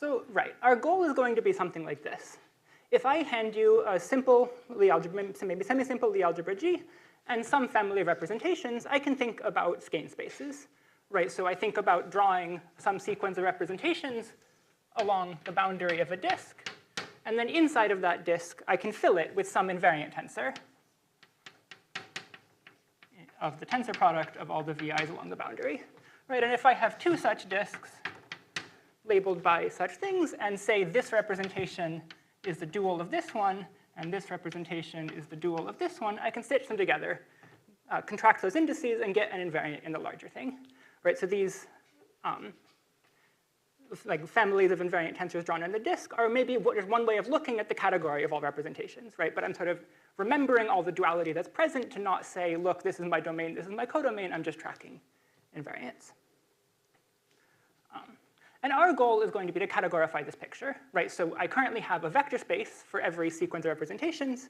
So, right, our goal is going to be something like this. If I hand you a simple Lie algebra, maybe semi-simple Lie algebra G, and some family of representations, I can think about skein spaces, right? So I think about drawing some sequence of representations along the boundary of a disk, and then inside of that disk, I can fill it with some invariant tensor of the tensor product of all the VIs along the boundary, right? And if I have two such disks labeled by such things, and say this representation is the dual of this one, and this representation is the dual of this one, I can stitch them together, contract those indices, and get an invariant in the larger thing, right? So these like families of invariant tensors drawn in the disk are maybe one way of looking at the category of all representations, right? But I'm sort of remembering all the duality that's present to not say, look, this is my domain, this is my codomain, I'm just tracking invariants. And our goal is going to be to categorify this picture, right? So I currently have a vector space for every sequence of representations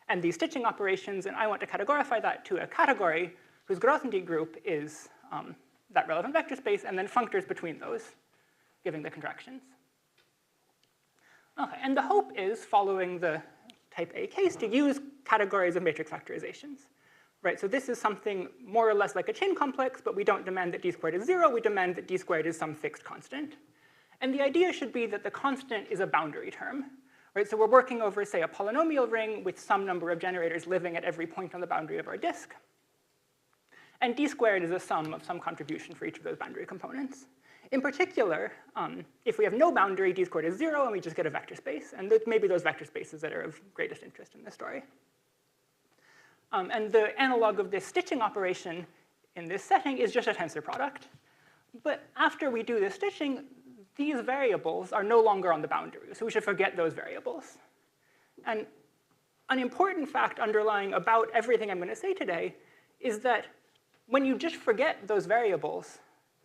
and these stitching operations, and I want to categorify that to a category whose Grothendieck group is that relevant vector space, and then functors between those, giving the contractions. Okay, and the hope is, following the type A case, to use categories of matrix factorizations. Right, so this is something more or less like a chain complex, but we don't demand that d squared is 0, we demand that d squared is some fixed constant. And the idea should be that the constant is a boundary term. Right, so we're working over, say, a polynomial ring with some number of generators living at every point on the boundary of our disk. And d squared is a sum of some contribution for each of those boundary components. In particular, if we have no boundary, d squared is 0, and we just get a vector space. And maybe those vector spaces that are of greatest interest in this story. And the analog of this stitching operation in this setting is just a tensor product. But after we do this stitching, these variables are no longer on the boundary, so we should forget those variables. And an important fact underlying about everything I'm going to say today is that when you just forget those variables,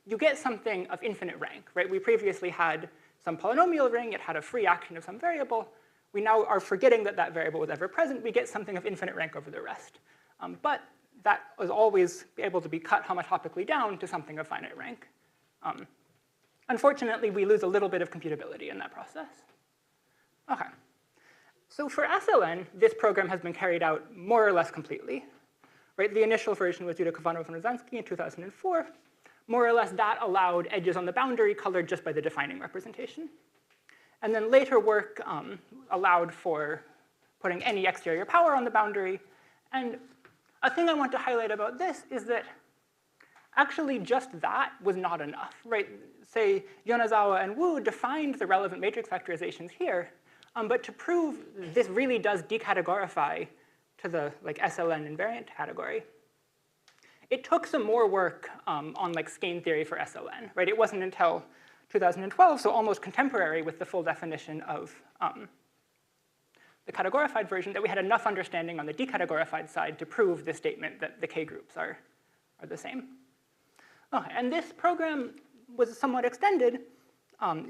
you get something of infinite rank, right? We previously had some polynomial ring, it had a free action of some variable. We now are forgetting that that variable was ever present. We get something of infinite rank over the rest. But that was always able to be cut homotopically down to something of finite rank. Unfortunately, we lose a little bit of computability in that process. Okay. So for SLN, this program has been carried out more or less completely. Right? The initial version was due to Kovanov and Rozansky in 2004. More or less, that allowed edges on the boundary colored just by the defining representation. And then later work allowed for putting any exterior power on the boundary. And a thing I want to highlight about this is that actually just that was not enough, right? Say Yonezawa and Wu defined the relevant matrix factorizations here, but to prove this really does decategorify to the SLN invariant category, it took some more work on skein theory for SLN, right? It wasn't until 2012, so almost contemporary with the full definition of the categorified version, that we had enough understanding on the decategorified side to prove this statement that the K groups are the same. Okay, and this program was somewhat extended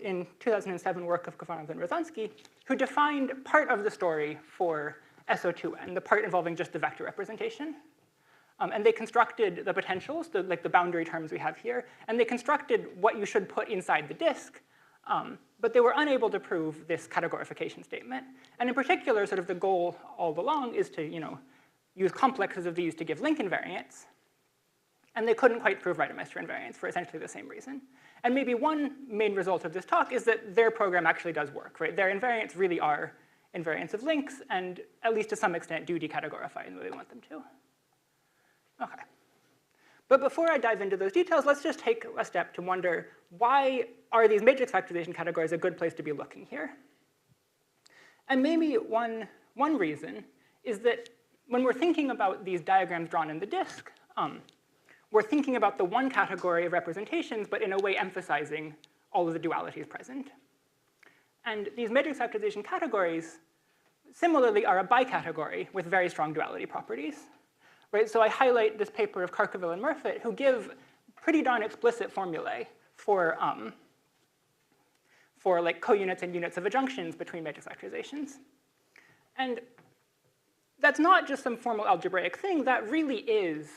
in 2007 work of Kovanov and Rozansky, who defined part of the story for SO2N, the part involving just the vector representation. And they constructed the potentials, the boundary terms we have here, and they constructed what you should put inside the disk, but they were unable to prove this categorification statement. And in particular, sort of the goal all along is to use complexes of these to give link invariants. And they couldn't quite prove Reidemeister invariants for essentially the same reason. And maybe one main result of this talk is that their program actually does work, right? Their invariants really are invariants of links, and at least to some extent do decategorify in the way we want them to. Okay. But before I dive into those details, let's just take a step to wonder, why are these matrix factorization categories a good place to be looking here? And maybe one reason is that when we're thinking about these diagrams drawn in the disk, we're thinking about the one category of representations, but in a way emphasizing all of the dualities present. And these matrix factorization categories, similarly, are a bicategory with very strong duality properties. Right? So I highlight this paper of Karkovil and Murfitt, who give pretty darn explicit formulae for co-units and units of adjunctions between matrix factorizations. And that's not just some formal algebraic thing. That really is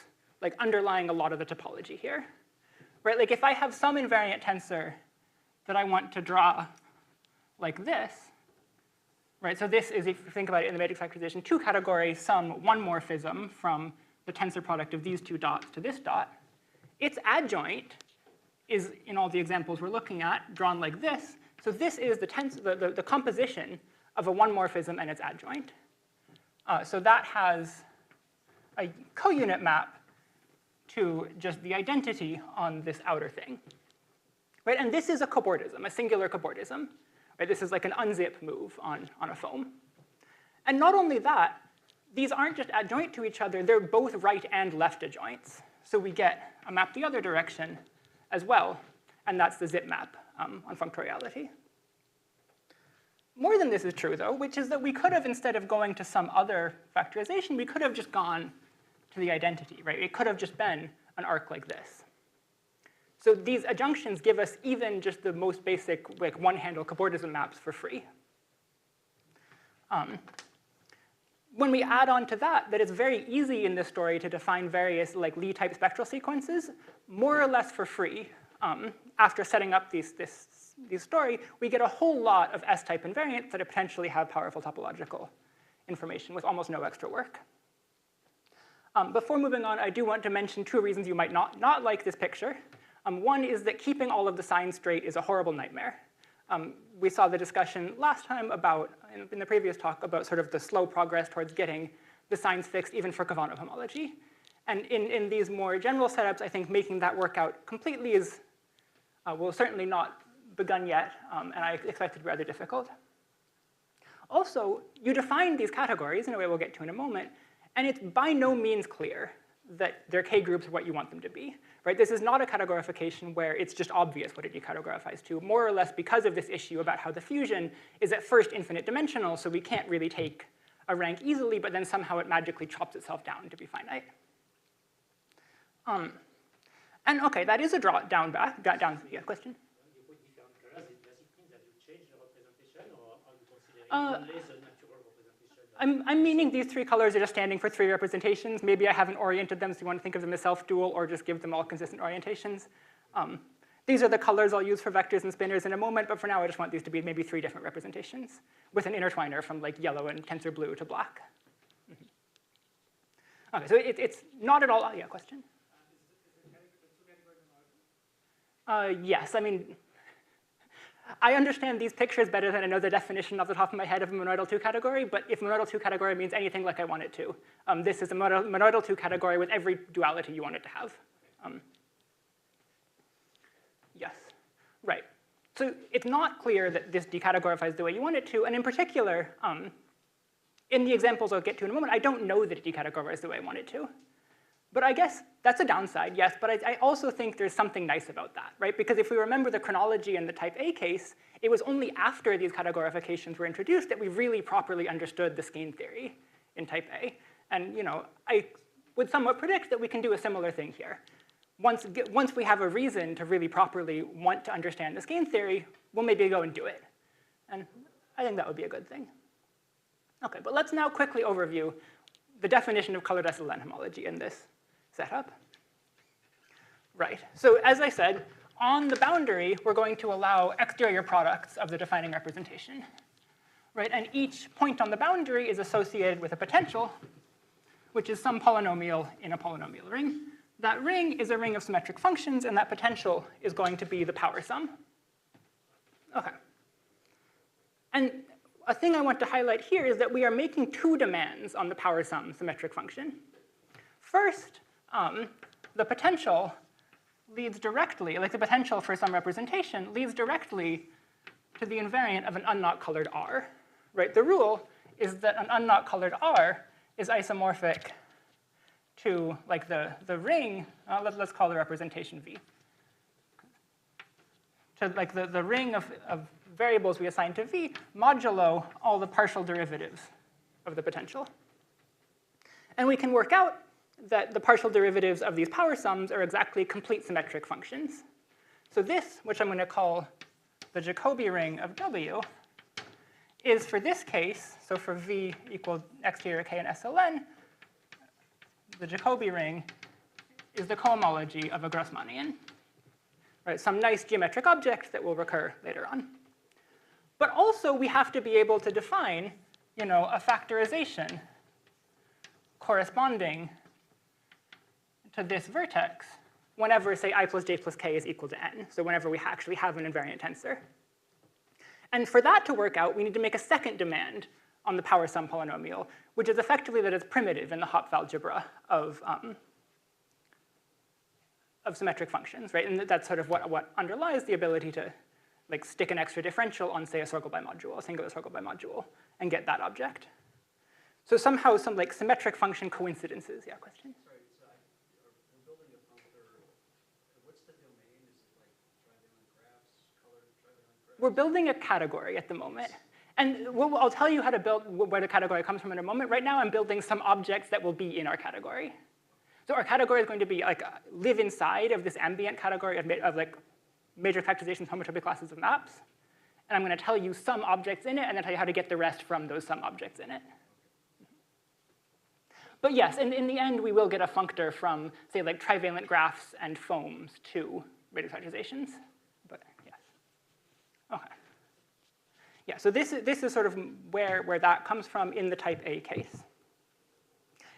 underlying a lot of the topology here. Right? If I have some invariant tensor that I want to draw like this, right? So this is, if you think about it in the matrix factorization, two categories sum one morphism from the tensor product of these two dots to this dot. Its adjoint is, in all the examples we're looking at, drawn like this. So this is the composition of a one morphism and its adjoint. So that has a co-unit map to just the identity on this outer thing. Right? And this is a cobordism, a singular cobordism. Right? This is like an unzip move on a foam. And not only that, these aren't just adjoint to each other, they're both right and left adjoints. So we get a map the other direction as well, and that's the zip map on functoriality. More than this is true, though, which is that we could have, instead of going to some other factorization, we could have just gone to the identity, right? It could have just been an arc like this. So these adjunctions give us even just the most basic like one-handle cobordism maps for free. When we add on to that it's very easy in this story to define various like Lie-type spectral sequences, more or less for free. After setting up this story, we get a whole lot of S-type invariants that potentially have powerful topological information with almost no extra work. Before moving on, I do want to mention two reasons you might not like this picture. One is that keeping all of the signs straight is a horrible nightmare. We saw the discussion last time about, in the previous talk, about sort of the slow progress towards getting the signs fixed even for Kovanov homology. And in these more general setups, I think making that work out completely is, well, certainly not begun yet, and I expect it to be rather difficult. Also, you define these categories in a way we'll get to in a moment, and it's by no means clear that their K-groups are what you want them to be. Right? This is not a categorification where it's just obvious what it decategorifies to, more or less because of this issue about how the fusion is at first infinite dimensional, so we can't really take a rank easily, but then somehow it magically chops itself down to be finite. And OK, that is a down yeah, question? I'm meaning these three colors are just standing for three representations. Maybe I haven't oriented them, so you want to think of them as self-dual, or just give them all consistent orientations. These are the colors I'll use for vectors and spinors in a moment, but for now I just want these to be maybe three different representations with an intertwiner from like yellow and tensor blue to black. OK, so it's not at all, yeah, question? Yes, I mean, I understand these pictures better than I know the definition off the top of my head of a monoidal 2 category, but if monoidal 2 category means anything like I want it to, this is a monoidal 2 category with every duality you want it to have. Yes, right. So it's not clear that this decategorifies the way you want it to, and in particular, in the examples I'll get to in a moment, I don't know that it decategorifies the way I want it to. But I guess that's a downside, yes, but I also think there's something nice about that, right? Because if we remember the chronology in the type A case, it was only after these categorifications were introduced that we really properly understood the skein theory in type A. And I would somewhat predict that we can do a similar thing here. Once we have a reason to really properly want to understand the skein theory, we'll maybe go and do it. And I think that would be a good thing. OK, but let's now quickly overview the definition of colored SLN homology in this setup. Right, so as I said, on the boundary, we're going to allow exterior products of the defining representation. Right, and each point on the boundary is associated with a potential, which is some polynomial in a polynomial ring. That ring is a ring of symmetric functions, and that potential is going to be the power sum. OK. And a thing I want to highlight here is that we are making two demands on the power sum symmetric function. First, the potential leads directly, like the potential for some representation, leads directly to the invariant of an unknot colored R. Right? The rule is that an unknot colored R is isomorphic to like the ring, let's call the representation V. To like the ring of variables we assign to V modulo all the partial derivatives of the potential. And we can work out that the partial derivatives of these power sums are exactly complete symmetric functions. So this, which I'm going to call the Jacobi ring of W, is for this case, so for V equal exterior K and SLN, the Jacobi ring is the cohomology of a Grossmannian. right? Some nice geometric object that will recur later on. But also, we have to be able to define, a factorization corresponding to this vertex whenever, say, I plus j plus k is equal to n. So whenever we actually have an invariant tensor. And for that to work out, we need to make a second demand on the power sum polynomial, which is effectively that it's primitive in the Hopf algebra of symmetric functions, right? And that's sort of what underlies the ability to stick an extra differential on, say, a circle bimodule, a singular circle bimodule, and get that object. So somehow some symmetric function coincidences. Yeah, question? Sorry, so we're building a functor. What's the domain? Is it trivalent graphs, colored trivalent graphs? We're building a category at the moment. And I'll tell you how to build where the category comes from in a moment. Right now, I'm building some objects that will be in our category. So our category is going to be live inside of this ambient category of major factorizations, homotopy classes of maps. And I'm going to tell you some objects in it, and then tell you how to get the rest from those some objects in it. But yes, in the end, we will get a functor from, say, trivalent graphs and foams to major factorizations. But yes. OK. Yeah, so this is sort of where that comes from in the type A case.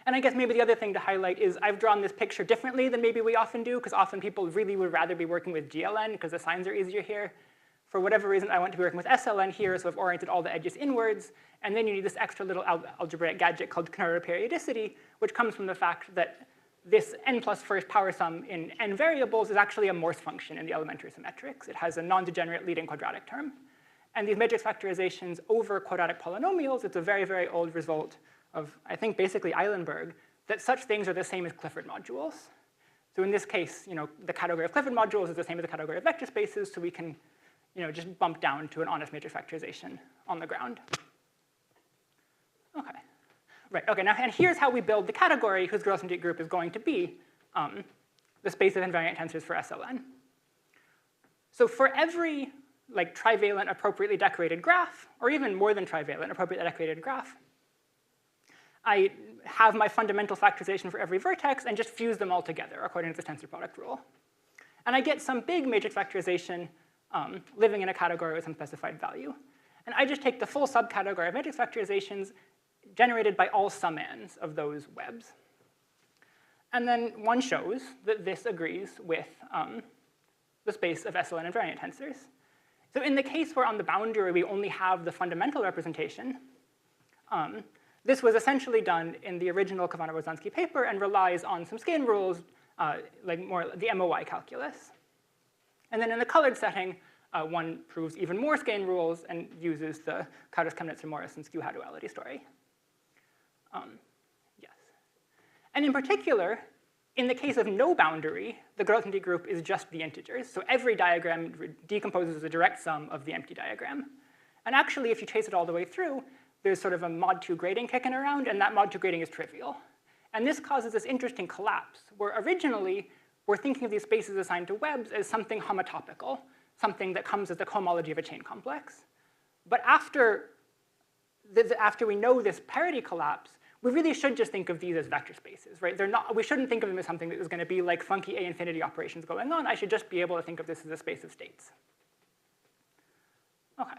And I guess maybe the other thing to highlight is I've drawn this picture differently than maybe we often do, because often people really would rather be working with GLN because the signs are easier here. For whatever reason, I want to be working with SLN here, so I've oriented all the edges inwards. And then you need this extra little algebraic gadget called canard periodicity, which comes from the fact that this n plus first power sum in n variables is actually a Morse function in the elementary symmetrics. It has a non-degenerate leading quadratic term. And these matrix factorizations over quadratic polynomials, it's a very, very old result of, I think, basically Eilenberg, that such things are the same as Clifford modules. So in this case, the category of Clifford modules is the same as the category of vector spaces, so we can just bump down to an honest matrix factorization on the ground. OK. Right, OK, now, and here's how we build the category whose Grothendieck group is going to be the space of invariant tensors for SLN. So for every trivalent appropriately decorated graph, or even more than trivalent appropriately decorated graph, I have my fundamental factorization for every vertex and just fuse them all together according to the tensor product rule. And I get some big matrix factorization living in a category with some specified value. And I just take the full subcategory of matrix factorizations generated by all summands of those webs. And then one shows that this agrees with the space of SLN invariant tensors. So in the case where on the boundary we only have the fundamental representation, this was essentially done in the original Kovanov-Rozansky paper and relies on some skin rules, more the MOI calculus. And then in the colored setting, one proves even more skein rules and uses the Karas-Chemnitzer-Morris and skew duality story. Yes. And in particular, in the case of no boundary, the Grothendieck group is just the integers. So every diagram decomposes as a direct sum of the empty diagram. And actually, if you chase it all the way through, there's sort of a mod 2 grading kicking around, and that mod 2 grading is trivial. And this causes this interesting collapse, where originally, we're thinking of these spaces assigned to webs as something homotopical, something that comes as the cohomology of a chain complex. But after we know this parity collapse, we really should just think of these as vector spaces, right? We shouldn't think of them as something that is going to be like funky A infinity operations going on. I should just be able to think of this as a space of states. OK.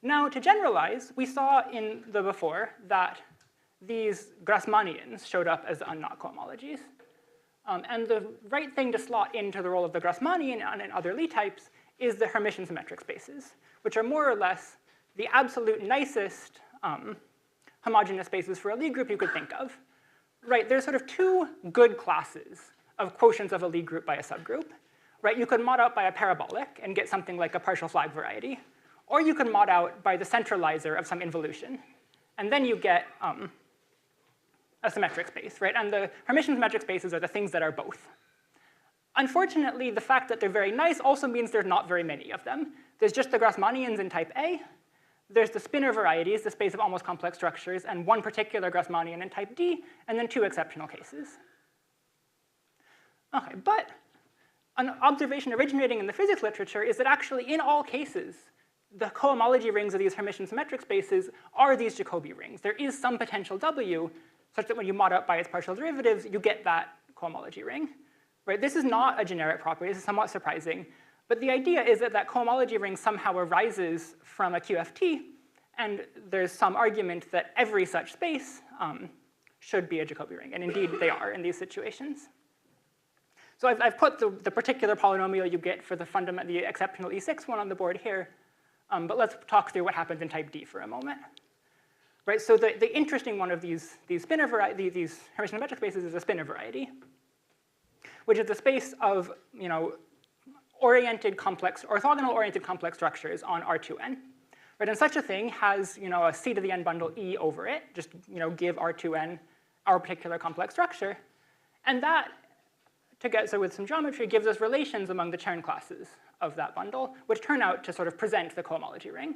Now, to generalize, we saw in the before that these Grassmannians showed up as unknot cohomologies. And the right thing to slot into the role of the Grassmannian and other Lie types is the Hermitian symmetric spaces, which are more or less the absolute nicest homogeneous spaces for a Lie group you could think of. Right, there's sort of two good classes of quotients of a Lie group by a subgroup. Right, you could mod out by a parabolic and get something like a partial flag variety. Or you could mod out by the centralizer of some involution. And then you get a symmetric space, right? And the Hermitian symmetric spaces are the things that are both. Unfortunately, the fact that they're very nice also means there's not very many of them. There's just the Grassmannians in type A. There's the spinor varieties, the space of almost complex structures, and one particular Grassmannian in type D, and then two exceptional cases. OK, but an observation originating in the physics literature is that actually in all cases, the cohomology rings of these Hermitian symmetric spaces are these Jacobi rings. There is some potential W, such that when you mod out by its partial derivatives, you get that cohomology ring. Right? This is not a generic property. This is somewhat surprising. But the idea is that that cohomology ring somehow arises from a QFT, and there's some argument that every such space should be a Jacobi ring. And indeed, they are in these situations. So I've put the particular polynomial you get for the exceptional E6 one on the board here. But let's talk through what happens in type D for a moment. Right, so the interesting one of these spinor variety, these Hermitian metric spaces is a spinor variety, which is the space of orthogonal oriented complex structures on R2n. Right, and such a thing has a C to the n bundle E over it. Just give R2n our particular complex structure, and that, together with some geometry, gives us relations among the Chern classes of that bundle, which turn out to sort of present the cohomology ring.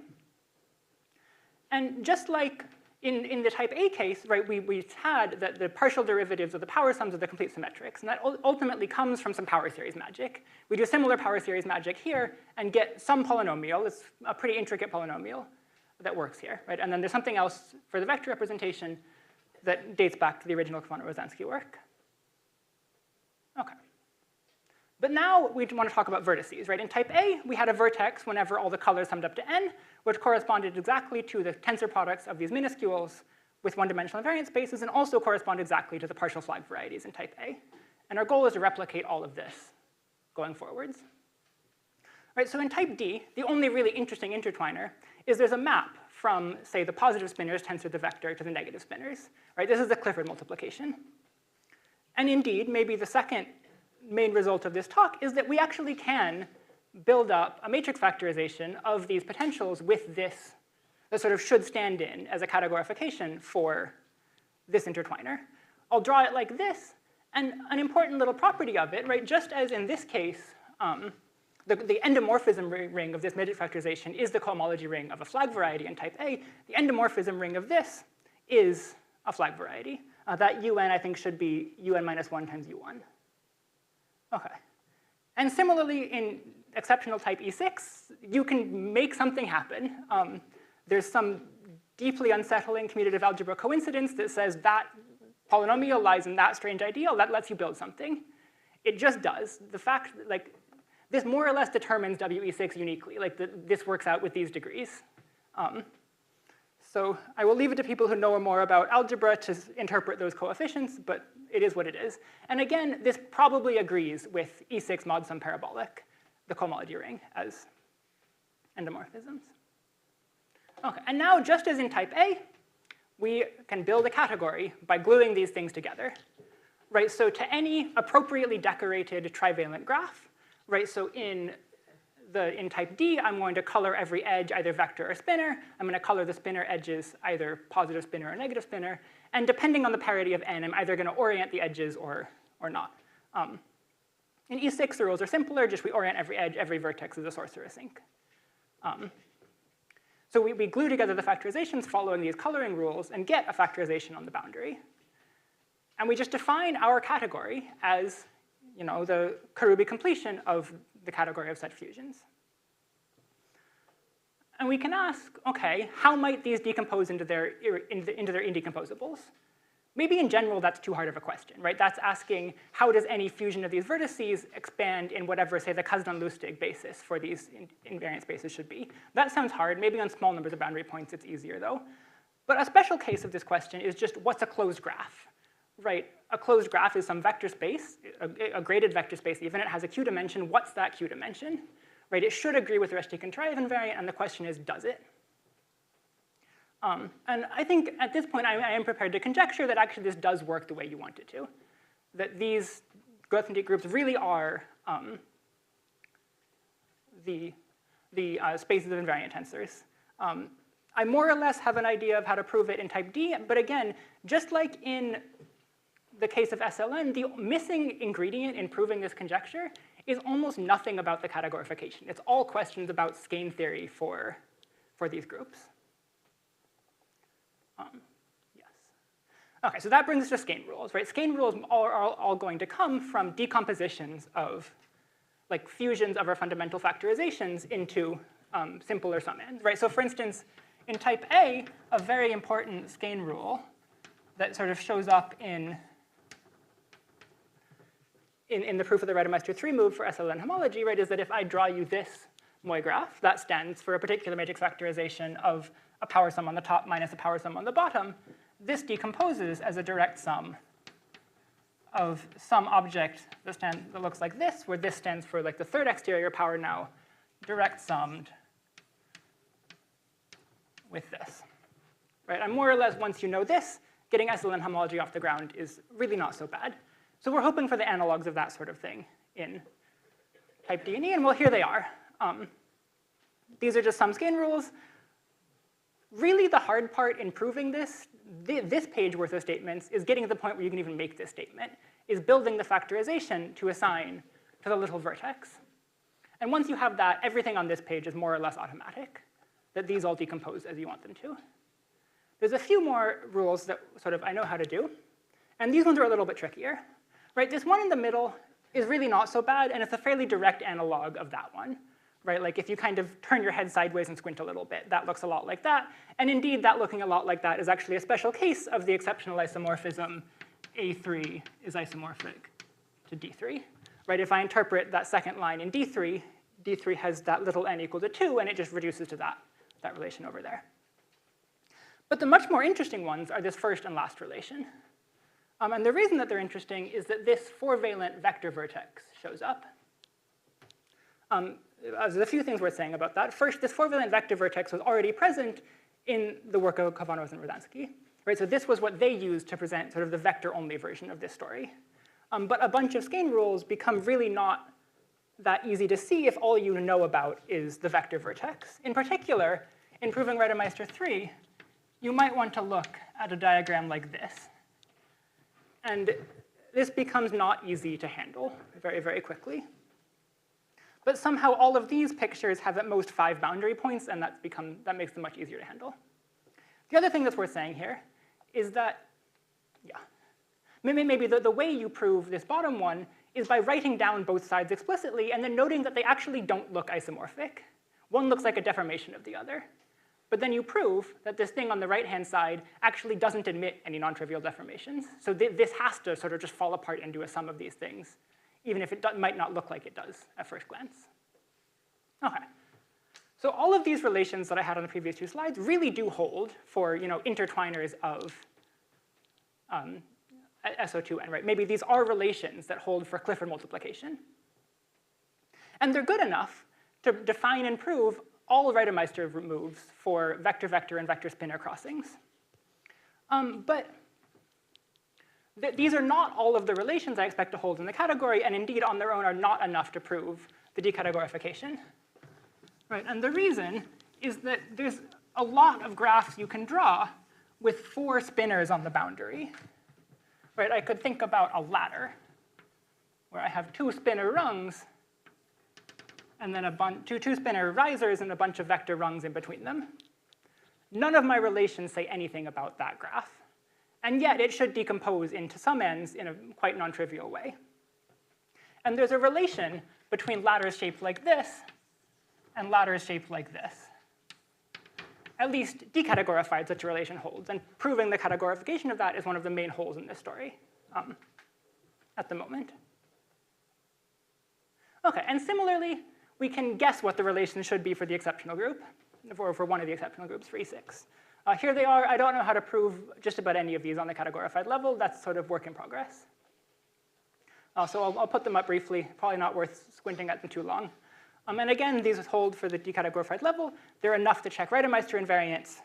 And just like in the type A case, right, we had that the partial derivatives of the power sums of the complete symmetrics, and that ultimately comes from some power series magic. We do similar power series magic here and get some polynomial. It's a pretty intricate polynomial that works here, right? And then there's something else for the vector representation that dates back to the original Kovanov-Rosansky work. Okay. But now we want to talk about vertices, right? In type A, we had a vertex whenever all the colors summed up to n, which corresponded exactly to the tensor products of these minuscules with one-dimensional invariant spaces, and also correspond exactly to the partial flag varieties in type A. And our goal is to replicate all of this going forwards. Right, so in type D, the only really interesting intertwiner is there's a map from, say, the positive spinors tensor the vector to the negative spinors. Right, this is the Clifford multiplication. And indeed, maybe the second main result of this talk is that we actually can build up a matrix factorization of these potentials with this that sort of should stand in as a categorification for this intertwiner. I'll draw it like this, and an important little property of it, right, just as in this case, the endomorphism ring of this matrix factorization is the cohomology ring of a flag variety in type A, the endomorphism ring of this is a flag variety. That un, I think, should be un minus 1 times u1. Okay. And similarly, in exceptional type E6, you can make something happen. There's some deeply unsettling commutative algebra coincidence that says that polynomial lies in that strange ideal. That lets you build something. It just does. The fact, like, this more or less determines WE6 uniquely. Like, this works out with these degrees. So I will leave it to people who know more about algebra to interpret those coefficients, but it is what it is. And again, this probably agrees with E6 mod sum parabolic, the cohomology ring, as endomorphisms. Okay, and now just as in type A, we can build a category by gluing these things together. Right, so to any appropriately decorated trivalent graph, right, so in type D, I'm going to color every edge either vector or spinor. I'm going to color the spinor edges either positive spinor or negative spinor. And depending on the parity of n, I'm either going to orient the edges or not. In E6, the rules are simpler. Just we orient every edge. Every vertex is a source or a sink. So we glue together the factorizations following these coloring rules and get a factorization on the boundary. And we just define our category as the Karoubi completion of the category of such fusions. And we can ask, OK, how might these decompose into their indecomposables? Maybe in general, that's too hard of a question, right? That's asking, how does any fusion of these vertices expand in whatever, say, the Kasdan-Lustig basis for these invariant spaces should be? That sounds hard. Maybe on small numbers of boundary points, it's easier, though. But a special case of this question is just, what's a closed graph? Right, a closed graph is some vector space, a graded vector space even. It has a Q dimension. What's that Q dimension? Right, it should agree with the Reshtikin-Turayev invariant, and the question is, does it? And I think at this point, I am prepared to conjecture that actually this does work the way you want it to. That these Grothendieck groups really are the spaces of invariant tensors. I more or less have an idea of how to prove it in type D, but again, just like in the case of SLN, the missing ingredient in proving this conjecture is almost nothing about the categorification. It's all questions about skein theory for these groups. Yes. OK, so that brings us to skein rules, right? Skein rules are all going to come from decompositions of like fusions of our fundamental factorizations into simpler summands, right? So for instance, in type A, a very important skein rule that sort of shows up in in the proof of the Reidemeister 3 move for SLN homology, right, is that if I draw you this Moy graph, that stands for a particular matrix factorization of a power sum on the top minus a power sum on the bottom. This decomposes as a direct sum of some object that looks like this, where this stands for like the third exterior power now, direct summed with this. Right? And more or less, once you know this, getting SLN homology off the ground is really not so bad. So we're hoping for the analogs of that sort of thing in type D&E, and well, here they are. These are just some skein rules. Really, the hard part in proving this page worth of statements is getting to the point where you can even make this statement, is building the factorization to assign to the little vertex. And once you have that, everything on this page is more or less automatic, that these all decompose as you want them to. There's a few more rules that sort of I know how to do, and these ones are a little bit trickier. Right? This one in the middle is really not so bad, and it's a fairly direct analog of that one. Right? Like if you kind of turn your head sideways and squint a little bit, that looks a lot like that. And indeed, that looking a lot like that is actually a special case of the exceptional isomorphism A3 is isomorphic to D3. Right? If I interpret that second line in D3, D3 has that little n equal to 2, and it just reduces to that relation over there. But the much more interesting ones are this first and last relation. And the reason that they're interesting is that this 4-valent vector vertex shows up. There's a few things worth saying about that. First, this 4-valent vector vertex was already present in the work of Kovanov and Rodansky. Right? So this was what they used to present sort of the vector-only version of this story. But a bunch of skein rules become really not that easy to see if all you know about is the vector vertex. In particular, in proving Reidemeister 3, you might want to look at a diagram like this. And this becomes not easy to handle very, very quickly. But somehow all of these pictures have at most 5 boundary points, and that makes them much easier to handle. The other thing that's worth saying here is that, maybe the way you prove this bottom one is by writing down both sides explicitly and then noting that they actually don't look isomorphic. One looks like a deformation of the other. But then you prove that this thing on the right-hand side actually doesn't admit any non-trivial deformations. So this has to sort of just fall apart into a sum of these things, even if it might not look like it does at first glance. OK. So all of these relations that I had on the previous 2 slides really do hold for intertwiners of SO2n. Right? Maybe these are relations that hold for Clifford multiplication. And they're good enough to define and prove all Reidemeister moves for vector-vector and vector-spinor crossings. But these are not all of the relations I expect to hold in the category, and indeed on their own are not enough to prove the decategorification. Right? And the reason is that there's a lot of graphs you can draw with 4 spinors on the boundary. Right? I could think about a ladder, where I have 2 spinor rungs, and then two spinor risers and a bunch of vector rungs in between them. None of my relations say anything about that graph. And yet, it should decompose into some ends in a quite non-trivial way. And there's a relation between ladders shaped like this and ladders shaped like this. At least decategorified such a relation holds. And proving the categorification of that is one of the main holes in this story at the moment. OK, and similarly, we can guess what the relations should be for the exceptional group, or for one of the exceptional groups for E6. Here they are. I don't know how to prove just about any of these on the categorified level. That's sort of work in progress. So I'll put them up briefly. Probably not worth squinting at them too long. And again, these hold for the decategorified level. They're enough to check Reidemeister invariance.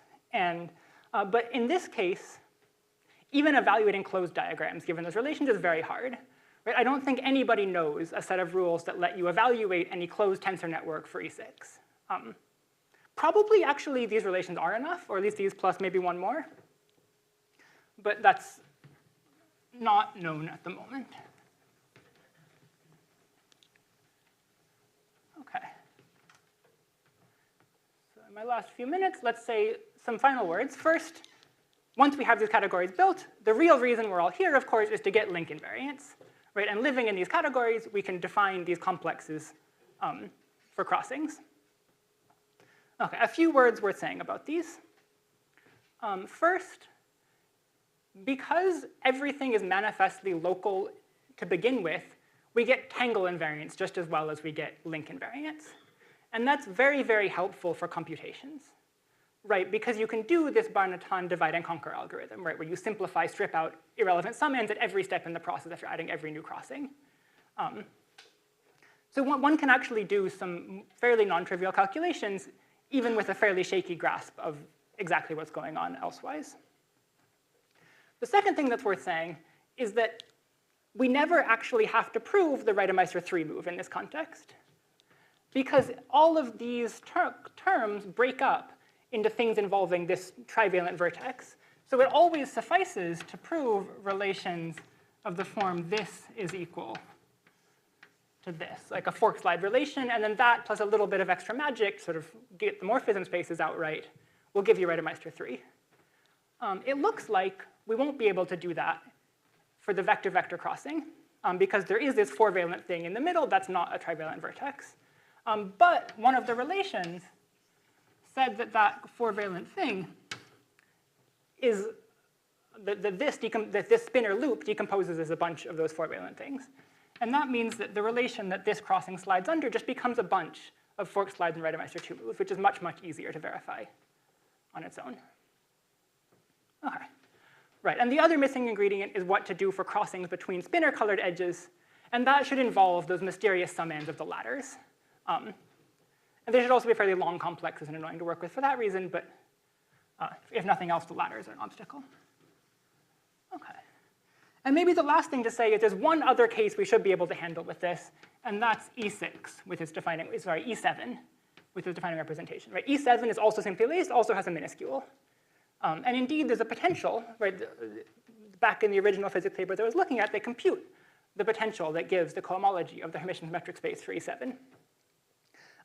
But in this case, even evaluating closed diagrams, given those relations, is very hard. Right? I don't think anybody knows a set of rules that let you evaluate any closed tensor network for E6. Probably, actually, these relations are enough, or at least these plus maybe one more. But that's not known at the moment. OK. So in my last few minutes, let's say some final words. First, once we have these categories built, the real reason we're all here, of course, is to get link invariance. Right? And living in these categories, we can define these complexes for crossings. OK, a few words worth saying about these. First, because everything is manifestly local to begin with, we get tangle invariance just as well as we get link invariance. And that's very, very helpful for computations, right? Because you can do this Barnatan divide and conquer algorithm, right, where you simplify, strip out irrelevant sum ends at every step in the process after adding every new crossing. So one can actually do some fairly non-trivial calculations, even with a fairly shaky grasp of exactly what's going on elsewise. The second thing that's worth saying is that we never actually have to prove the Reidemeister 3 move in this context, because all of these terms break up into things involving this trivalent vertex. So it always suffices to prove relations of the form this is equal to this, like a fork slide relation, and then that plus a little bit of extra magic, sort of get the morphism spaces out right, will give you Reidemeister 3. It looks like we won't be able to do that for the vector-vector crossing, because there is this 4-valent thing in the middle that's not a trivalent vertex. But one of the relations said that that 4-valent thing is that this spinor loop decomposes as a bunch of those 4-valent things. And that means that the relation that this crossing slides under just becomes a bunch of fork slides and Reidemeister 2 moves, which is much, much easier to verify on its own. Okay. Right, and the other missing ingredient is what to do for crossings between spinor-colored edges, and that should involve those mysterious sum ends of the ladders. And they should also be fairly long complexes and annoying to work with for that reason, but if nothing else, the ladders are an obstacle. Okay. And maybe the last thing to say is there's one other case we should be able to handle with this, and that's E6 with its defining, sorry, E7 with its defining representation. Right? E7 is also simply laced, also has a minuscule. And indeed, there's a potential, right? Back in the original physics paper that I was looking at, they compute the potential that gives the cohomology of the Hermitian metric space for E7.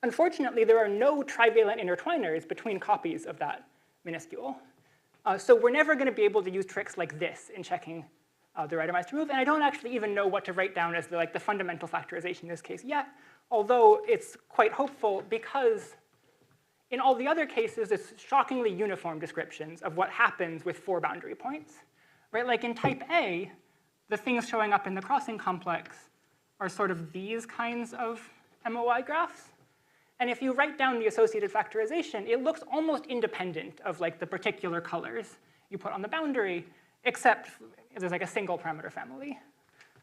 Unfortunately, there are no trivalent intertwiners between copies of that minuscule. So we're never going to be able to use tricks like this in checking the Reidemeister move. And I don't actually even know what to write down as the fundamental factorization in this case yet, although it's quite hopeful because in all the other cases, it's shockingly uniform descriptions of what happens with 4 boundary points. Right? Like in type A, the things showing up in the crossing complex are sort of these kinds of MOI graphs. And if you write down the associated factorization, it looks almost independent of like the particular colors you put on the boundary, except if there's like a single parameter family.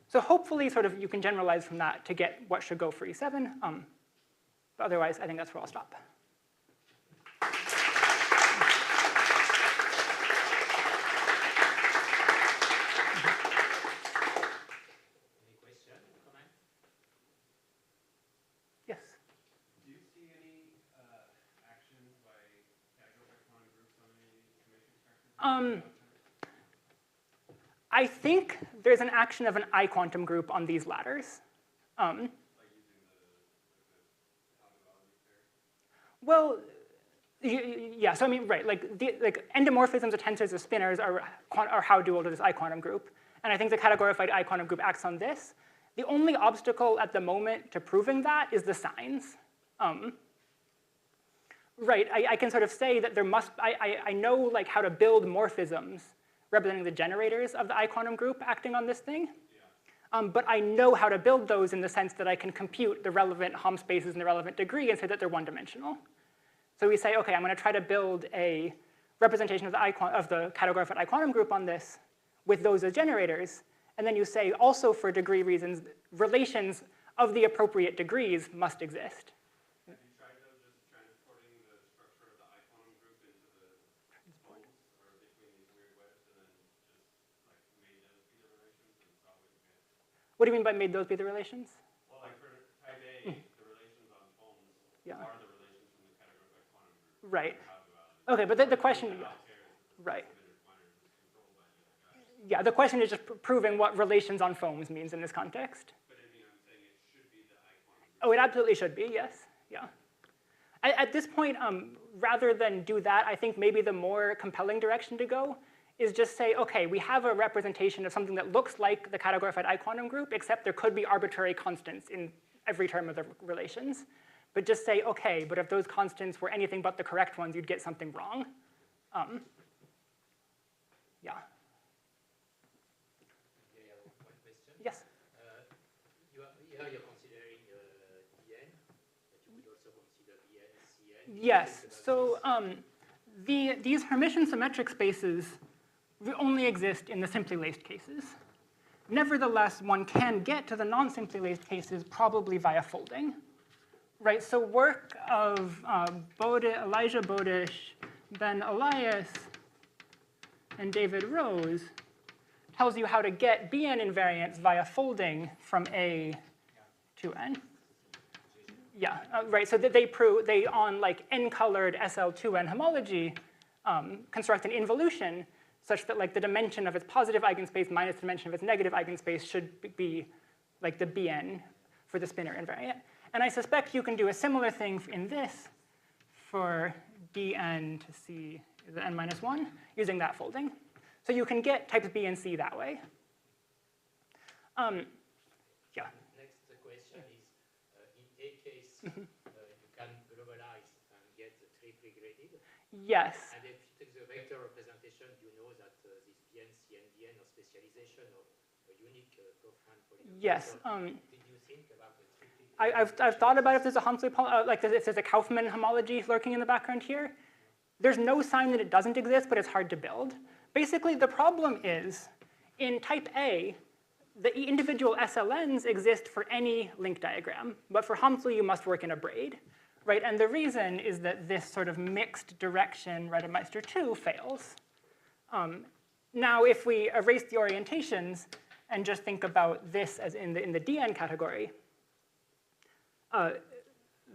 So hopefully sort of you can generalize from that to get what should go for E7. But otherwise, I think that's where I'll stop. I think there's an action of an I-quantum group on these ladders. Well, yeah, so I mean, right, like endomorphisms of tensors of spinors are how dual to this I-quantum group. And I think the categorified I-quantum group acts on this. The only obstacle at the moment to proving that is the signs. Right, I can sort of say that there must, I know like how to build morphisms representing the generators of the I-quantum group acting on this thing. Yeah. But I know how to build those in the sense that I can compute the relevant Hom spaces and the relevant degree and say that they're one-dimensional. So we say, OK, I'm going to try to build a representation of the categorified I-quantum group on this with those as generators. And then you say, also for degree reasons, relations of the appropriate degrees must exist. What do you mean by made those be the relations? Well, like for type A, the relations on phones are the relations from the categorified quantum group. Right. OK, but the question, right. Yeah, the question is just proving what relations on foams means in this context. But I mean, I'm saying it should be the I-quantum group. Oh, it absolutely should be, yes. Yeah. At this point, rather than do that, I think maybe the more compelling direction to go is just say, OK, we have a representation of something that looks like the categorified I-quantum group, except there could be arbitrary constants in every term of the relations. But just say, OK, but if those constants were anything but the correct ones, you'd get something wrong. Yeah. Okay, I have one question. Yes. Yes, so these Hermitian symmetric spaces only exist in the simply laced cases. Nevertheless, one can get to the non-simply laced cases probably via folding. Right, so work of Elijah Bodish, Ben Elias, and David Rose tells you how to get Bn invariants via folding from A to N. Yeah, right, so that they on like n-colored SL2N homology construct an involution such that like the dimension of its positive eigenspace minus the dimension of its negative eigenspace should be like the Bn for the spinor invariant. And I suspect you can do a similar thing in this for dn to c is n minus 1 using that folding. So you can get types B and C that way. Yeah. Next question is, in A case, you can globalize and get the triply graded. Yes. And if you take the vector representation, you know that this Bn, C, and Dn are specialization of a unique cofran polynomial. Yes. So did you think about the triply? I've thought about if there's a Humphrey, like if there's a Kaufman homology lurking in the background here. There's no sign that it doesn't exist, but it's hard to build. Basically, the problem is, in type A, the individual SLNs exist for any link diagram. But for Humphrey, you must work in a braid. Right? And the reason is that this sort of mixed direction Reidemeister 2 fails. Now, if we erase the orientations and just think about this as in the DN category,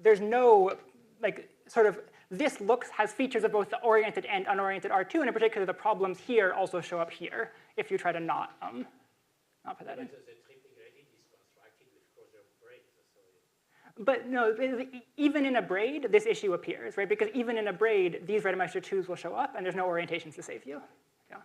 there's no, like, sort of, this has features of both the oriented and unoriented R2, and in particular, the problems here also show up here if you try to not put that in. The triply graded is constructed with closure braids. So But no, even in a braid, this issue appears, right? Because even in a braid, these Reidemeister 2s will show up, and there's no orientations to save you. Yeah.